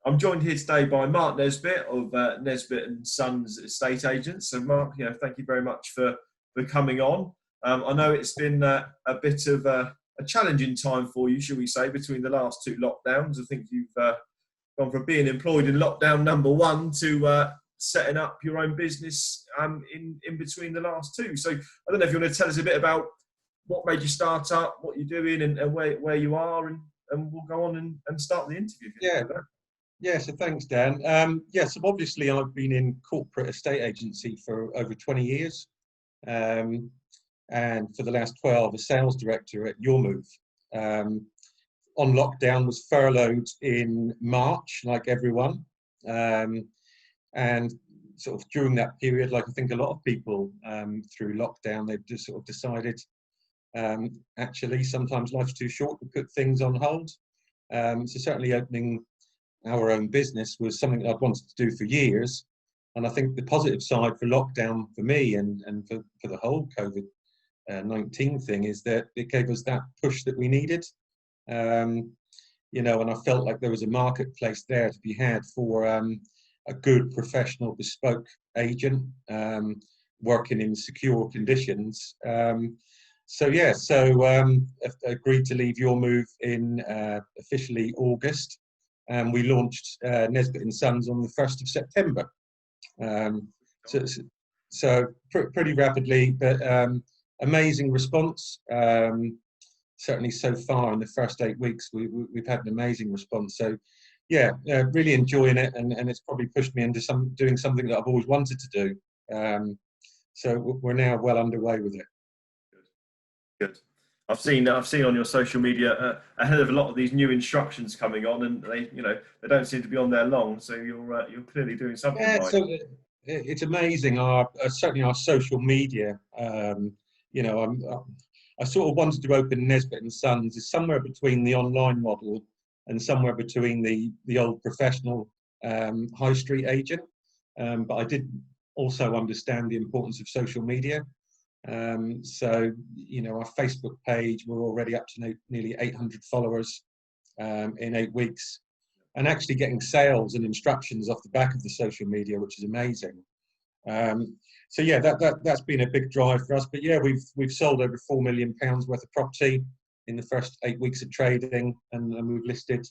I'm joined here today by Marc Nesbitt of Nesbitt Sons Estate Agents. So, Marc, thank you very much for coming on. I know it's been a bit of a challenging time for you, shall we say, between the last two lockdowns. I think you've gone from being employed in lockdown number one to setting up your own business in between the last two. So, I don't know if you want to tell us a bit about what made you start up, what you're doing, and where you are, and we'll go on and start the interview. Yeah, so thanks, Dan. So obviously I've been in corporate estate agency for over 20 years, and for the last 12, a sales director at Your Move. On lockdown, was furloughed in March, like everyone, and sort of during that period, like I think a lot of people through lockdown, they've just sort of decided, actually, sometimes life's too short to put things on hold. So certainly opening our own business was something that I'd wanted to do for years. And I think the positive side for lockdown for me and for the whole COVID-19 thing is that it gave us that push that we needed. And I felt like there was a marketplace there to be had for a good professional bespoke agent working in secure conditions. Agreed to leave Your Move in officially August. We launched Nesbitt Sons on the 1st of September. Pretty rapidly, but amazing response. Certainly so far in the first 8 weeks, we've had an amazing response. So really enjoying it, and it's probably pushed me into doing something that I've always wanted to do. So we're now well underway with it. Good. I've seen on your social media a hell of a lot of these new instructions coming on, and they don't seem to be on there long. So you're clearly doing something right. So it's amazing. Certainly our social media. I sort of wanted to open Nesbitt Sons is somewhere between the online model and somewhere between the old professional high street agent. But I did also understand the importance of social media. Our Facebook page, we're already up to nearly 800 followers in 8 weeks, and actually getting sales and instructions off the back of the social media, which is amazing. That's been a big drive for us. But we've sold over £4 million worth of property in the first 8 weeks of trading, and we've listed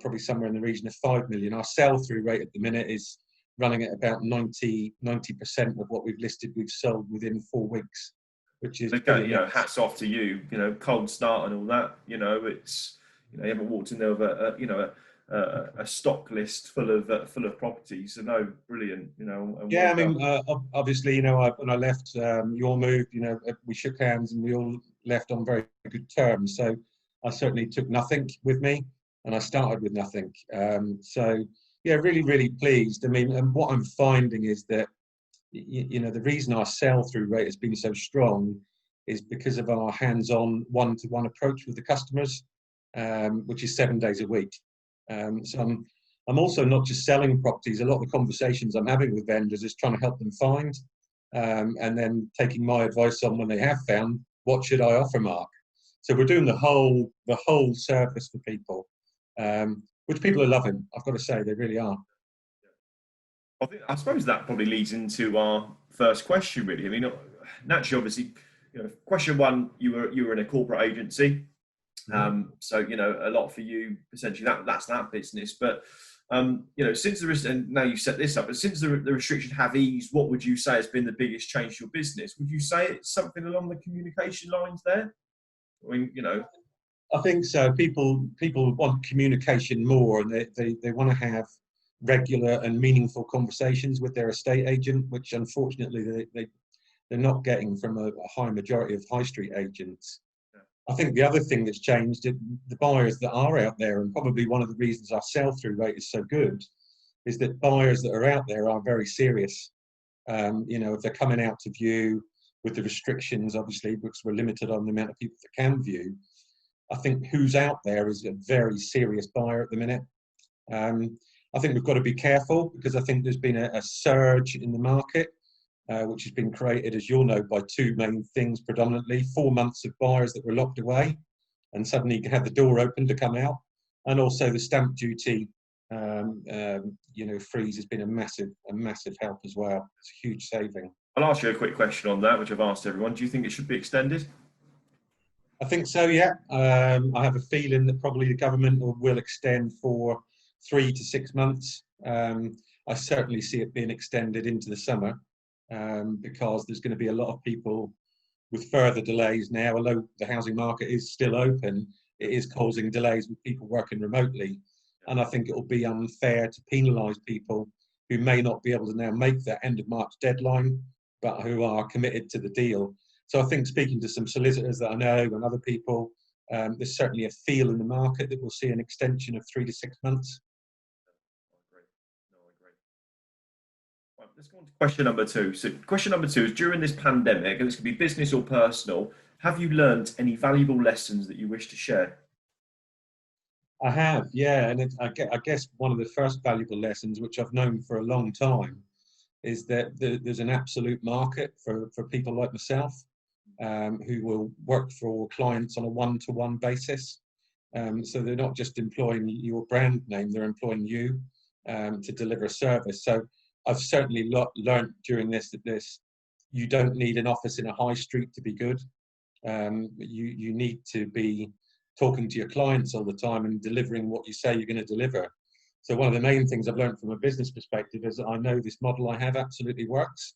probably somewhere in the region of 5 million. Our sell-through rate at the minute is running at about 90% of what we've listed, we've sold within 4 weeks, which is hats off to you. Cold start and all that. It's you haven't walked in there with a stock list full of properties. So no, brilliant. Obviously, when I left Your Move, we shook hands and we all left on very good terms. So I certainly took nothing with me, and I started with nothing. Really, really pleased. I mean, and what I'm finding is that, the reason our sell-through rate has been so strong is because of our hands-on one-to-one approach with the customers, which is 7 days a week. So I'm also not just selling properties. A lot of the conversations I'm having with vendors is trying to help them find, and then taking my advice on when they have found, what should I offer, Mark? So we're doing the whole service for people. Which people are loving, I've got to say, they really are. I suppose that probably leads into our first question, really. I mean, naturally, obviously, question one, you were in a corporate agency, so a lot for you essentially that's that business. But since there is, and now you set this up, but since the restrictions have eased, what would you say has been the biggest change to your business? Would you say it's something along the communication lines there? I mean, I think so. People want communication more, and they want to have regular and meaningful conversations with their estate agent, which unfortunately they're not getting from a high majority of high street agents. Yeah. I think the other thing that's changed, the buyers that are out there, and probably one of the reasons our sell-through rate is so good, is that buyers that are out there are very serious. If they're coming out to view with the restrictions, obviously, because we're limited on the amount of people that can view, I think who's out there is a very serious buyer at the minute. I think we've got to be careful, because I think there's been a surge in the market, which has been created, as you'll know, by two main things predominantly. 4 months of buyers that were locked away and suddenly had the door open to come out, and also the stamp duty freeze has been a massive help as well. It's a huge saving. I'll ask you a quick question on that, which I've asked everyone. Do you think it should be extended? I think so, yeah. I have a feeling that probably the government will extend for 3 to 6 months. I certainly see it being extended into the summer, because there's going to be a lot of people with further delays now. Although the housing market is still open, it is causing delays with people working remotely. And I think it will be unfair to penalise people who may not be able to now make that end of March deadline, but who are committed to the deal. So I think, speaking to some solicitors that I know and other people, there's certainly a feel in the market that we'll see an extension of 3 to 6 months. I agree. Right, let's go on to question number 2. So question number 2 is, during this pandemic, and this could be business or personal, have you learned any valuable lessons that you wish to share? I have, yeah. And I guess one of the first valuable lessons, which I've known for a long time, is that there's an absolute market for people like myself, who will work for clients on a one-to-one basis. So they're not just employing your brand name, they're employing you to deliver a service. So I've certainly learned during this that you don't need an office in a high street to be good. You need to be talking to your clients all the time and delivering what you say you're going to deliver. So one of the main things I've learned from a business perspective is that I know this model I have absolutely works.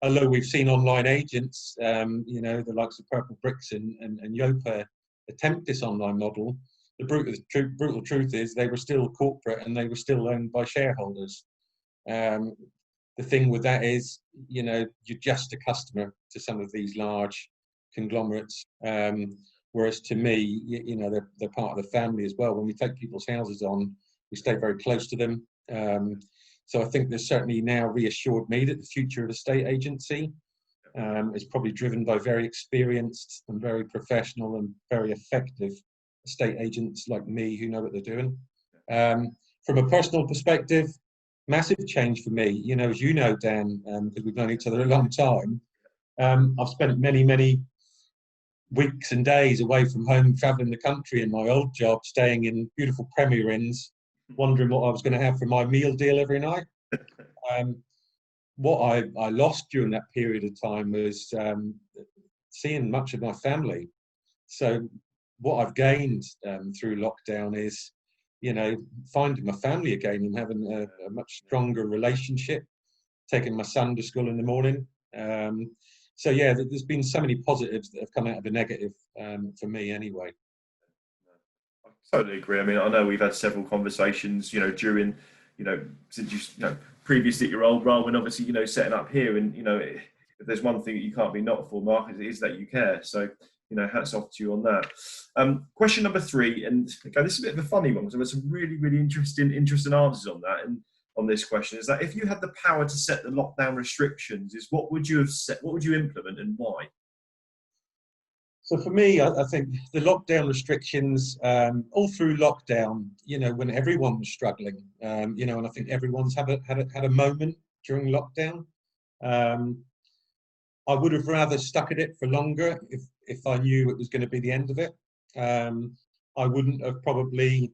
Although we've seen online agents, the likes of Purple Bricks and Yopa attempt this online model, the brutal truth is they were still corporate and they were still owned by shareholders. The thing with that is, you're just a customer to some of these large conglomerates. Whereas to me, they're part of the family as well. When we take people's houses on, we stay very close to them. So I think there's certainly now reassured me that the future of estate agency is probably driven by very experienced and very professional and very effective estate agents like me who know what they're doing. From a personal perspective, massive change for me. As you know, Dan, because we've known each other a long time, I've spent many weeks and days away from home, traveling the country in my old job, staying in beautiful Premier Inns, wondering what I was going to have for my meal deal every night. What I lost during that period of time was seeing much of my family. So what I've gained through lockdown is, finding my family again and having a much stronger relationship, taking my son to school in the morning. So yeah, there's been so many positives that have come out of the negative for me anyway. I totally agree. I mean, I know we've had several conversations, during, since previously at your old role, and obviously, setting up here, and, if there's one thing that you can't be knocked for, Mark, it is that you care. So, hats off to you on that. Question number 3, and okay, this is a bit of a funny one, because I've had some really interesting answers on that. And on this question is that, if you had the power to set the lockdown restrictions, what would you have set? What would you implement and why? So for me, I think the lockdown restrictions, all through lockdown, when everyone was struggling, and I think everyone's had a moment during lockdown. I would have rather stuck at it for longer if I knew it was going to be the end of it. I wouldn't have probably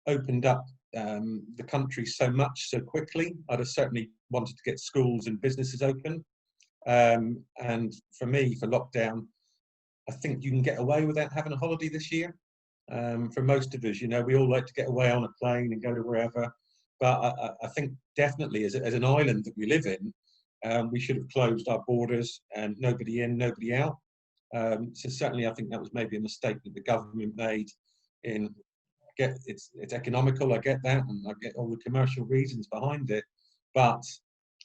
opened up the country so much so quickly. I'd have certainly wanted to get schools and businesses open. And for me, for lockdown, I think you can get away without having a holiday this year. For most of us, we all like to get away on a plane and go to wherever. But I think definitely as an island that we live in, we should have closed our borders and nobody in, nobody out. So certainly I think that was maybe a mistake that the government made. It's economical, I get that, and I get all the commercial reasons behind it. But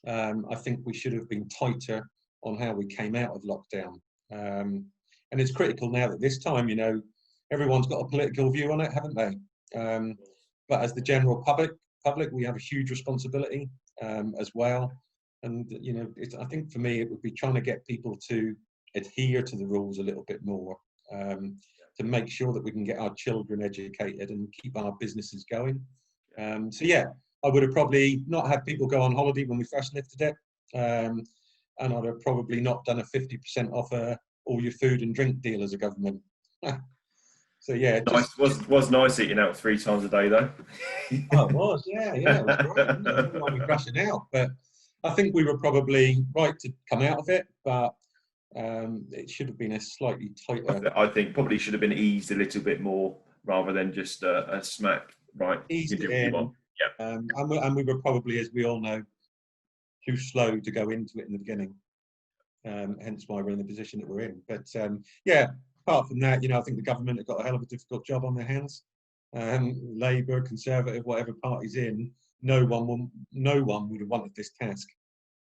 I think we should have been tighter on how we came out of lockdown. And it's critical now that this time, everyone's got a political view on it, haven't they? But as the general public, we have a huge responsibility as well. And, I think for me, it would be trying to get people to adhere to the rules a little bit more, to make sure that we can get our children educated and keep our businesses going. So yeah, I would have probably not had people go on holiday when we first lifted it. And I'd have probably not done a 50% off all your food and drink deal as a government. So yeah, Nice. Was nice eating out 3 times a day though. Oh, it was, yeah, it was great. You know, everyone was rushing out, but I think we were probably right to come out of it, but it should have been a slightly tighter. I think probably should have been eased a little bit more rather than just a smack. Right, you Eased do it what you in, want. Yeah. and we were probably, as we all know, too slow to go into it in the beginning. Hence why we're in the position that we're in. But yeah, apart from that, you know, I think the government have got a hell of a difficult job on their hands. Labour, Conservative, whatever party's in, no one would have wanted this task.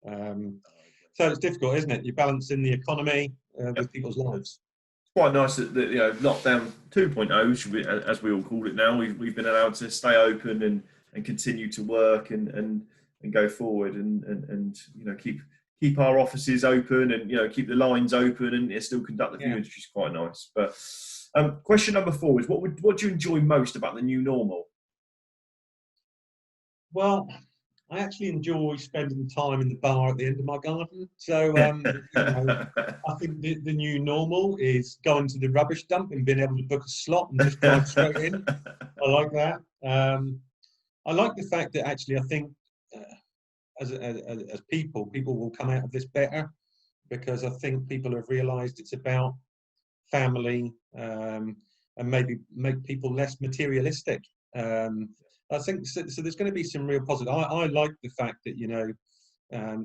So it's difficult, isn't it? You're balancing the economy with people's lives. Quite nice that, you know, lockdown 2.0, as we all call it now, we've been allowed to stay open and continue to work and go forward and you know keep our offices open and, you know, keep the lines open and still conduct the viewings, which is quite nice. But question number 4 is what do you enjoy most about the new normal? Well, I actually enjoy spending time in the bar at the end of my garden. So, you know, I think the new normal is going to the rubbish dump and being able to book a slot and just drive straight in. I like that. I like the fact that actually I think as people will come out of this better, because I think people have realised it's about family and maybe make people less materialistic. I think so there's going to be some real positive. I like the fact that, you know,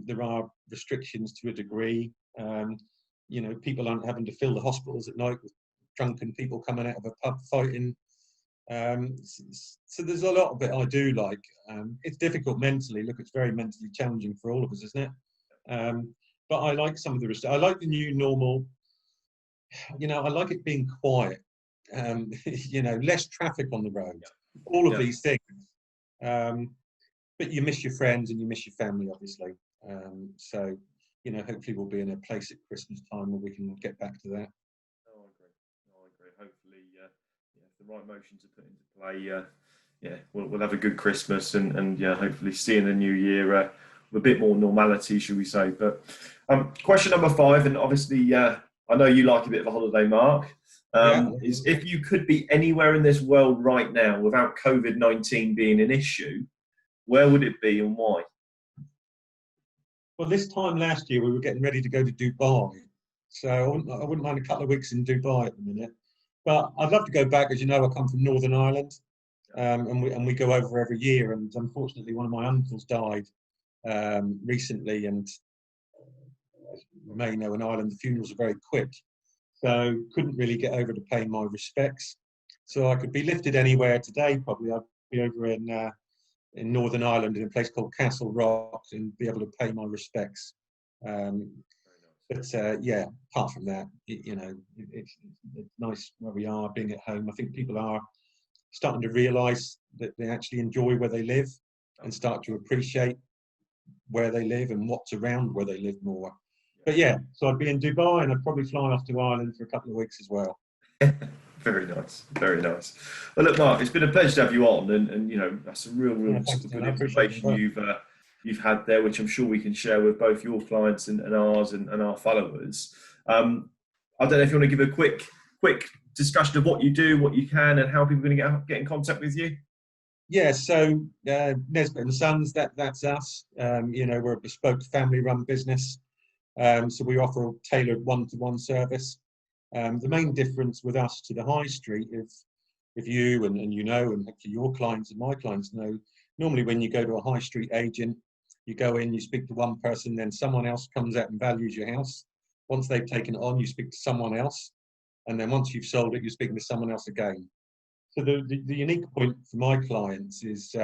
there are restrictions to a degree. You know, people aren't having to fill the hospitals at night with drunken people coming out of a pub fighting. So there's a lot of it I do like. It's difficult mentally. Look, it's very mentally challenging for all of us, isn't it? But I like some of the I like the new normal. You know, I like it being quiet. You know, less traffic on the road. All of these things. But you miss your friends and you miss your family, obviously. So, you know, hopefully we'll be in a place at Christmas time where we can get back to that. Oh, I agree. Hopefully, if the right motions are put into play, we'll have a good Christmas and hopefully see in the new year with a bit more normality, shall we say. But question number 5, and obviously I know you like a bit of a holiday, Mark, is if you could be anywhere in this world right now without COVID-19 being an issue, where would it be and why? Well, this time last year we were getting ready to go to Dubai, so I wouldn't mind a couple of weeks in Dubai at the minute. But I'd love to go back. As you know, I come from Northern Ireland, and we go over every year. And unfortunately, one of my uncles died recently, and as you may know, in Ireland the funerals are very quick, so couldn't really get over to pay my respects. So I could be lifted anywhere today. Probably I'd be over in Northern Ireland in a place called Castle Rock and be able to pay my respects. But yeah, apart from that, you know, it's nice where we are, being at home. I think people are starting to realise that they actually enjoy where they live and start to appreciate where they live and what's around where they live more. But yeah, so I'd be in Dubai and I'd probably fly off to Ireland for a couple of weeks as well. Very nice, very nice. Well, look, Mark, it's been a pleasure to have you on, and you know, that's some real Thanks, good I information you've had there, which I'm sure we can share with both your clients and ours and our followers. I don't know if you want to give a quick discussion of what you do, what you can, and how people are going to get in contact with you. Yeah, so Nesbitt Sons, that's us. You know, we're a bespoke family-run business, so we offer a tailored one-to-one service. The main difference with us to the high street, if you and you know, and hopefully your clients and my clients know, normally when you go to a high street agent, you go in, you speak to one person, then someone else comes out and values your house. Once they've taken it on, you speak to someone else, and then once you've sold it, you're speaking to someone else again. So the unique point for my clients is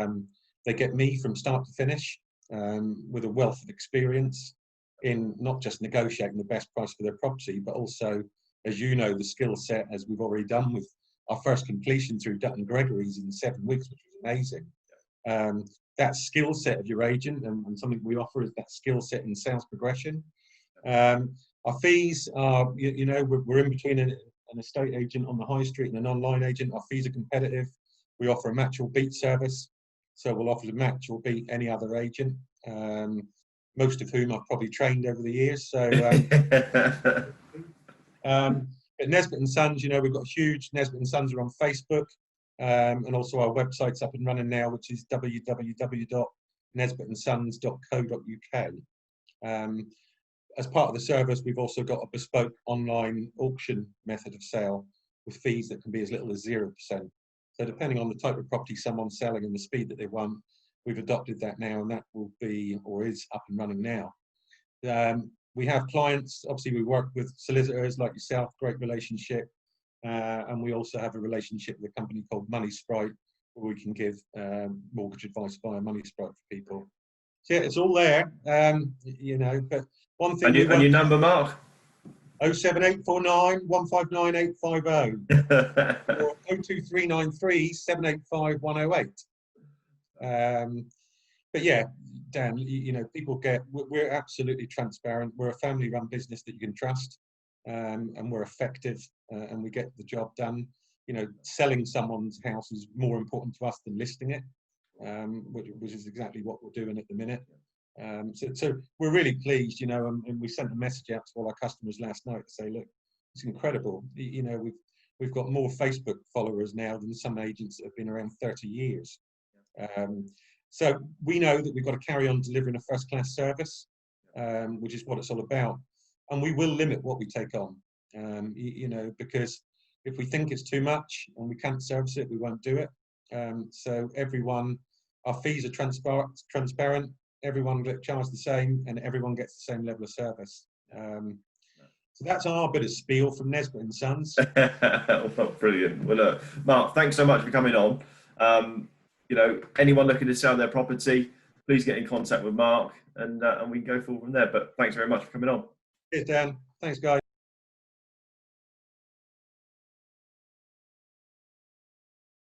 they get me from start to finish with a wealth of experience in not just negotiating the best price for their property, but also, as you know, the skill set, as we've already done with our first completion through Dutton Gregory's in 7 weeks, which was amazing. That skill set of your agent and something we offer is that skill set in sales progression. Our fees are, you know, we're in between an estate agent on the high street and an online agent. Our fees are competitive. We offer a match or beat service. So we'll offer to match or beat any other agent, most of whom I've probably trained over the years. So At Nesbitt Sons, you know, we've got huge Nesbitt Sons are on Facebook, and also our website's up and running now, which is www.nesbittandsons.co.uk. As part of the service, we've also got a bespoke online auction method of sale with fees that can be as little as 0%. So depending on the type of property someone's selling and the speed that they want, we've adopted that now, and that will be, or is, up and running now. We have clients, obviously we work with solicitors like yourself, great relationship, and we also have a relationship with a company called Money Sprite, where we can give mortgage advice via Money Sprite for people. So yeah, it's all there, you know, but one thing... And your number, Mark? 07849 159 850 or 02393 785 108. But yeah, Dan, you know, people we're absolutely transparent. We're a family-run business that you can trust, and we're effective, and we get the job done. You know, selling someone's house is more important to us than listing it, which is exactly what we're doing at the minute. So we're really pleased, you know, and we sent a message out to all our customers last night to say, look, it's incredible. You know, we've got more Facebook followers now than some agents that have been around 30 years. So we know that we've got to carry on delivering a first-class service, which is what it's all about. And we will limit what we take on, you know, because if we think it's too much and we can't service it, we won't do it. So our fees are transparent. Everyone gets charged the same, and everyone gets the same level of service. So that's our bit of spiel from Nesbitt & Sons. Oh, brilliant. Well, look, Mark, thanks so much for coming on. You know, anyone looking to sell their property, please get in contact with Mark, and we can go forward from there. But thanks very much for coming on. Cheers, Dan. Thanks, guys.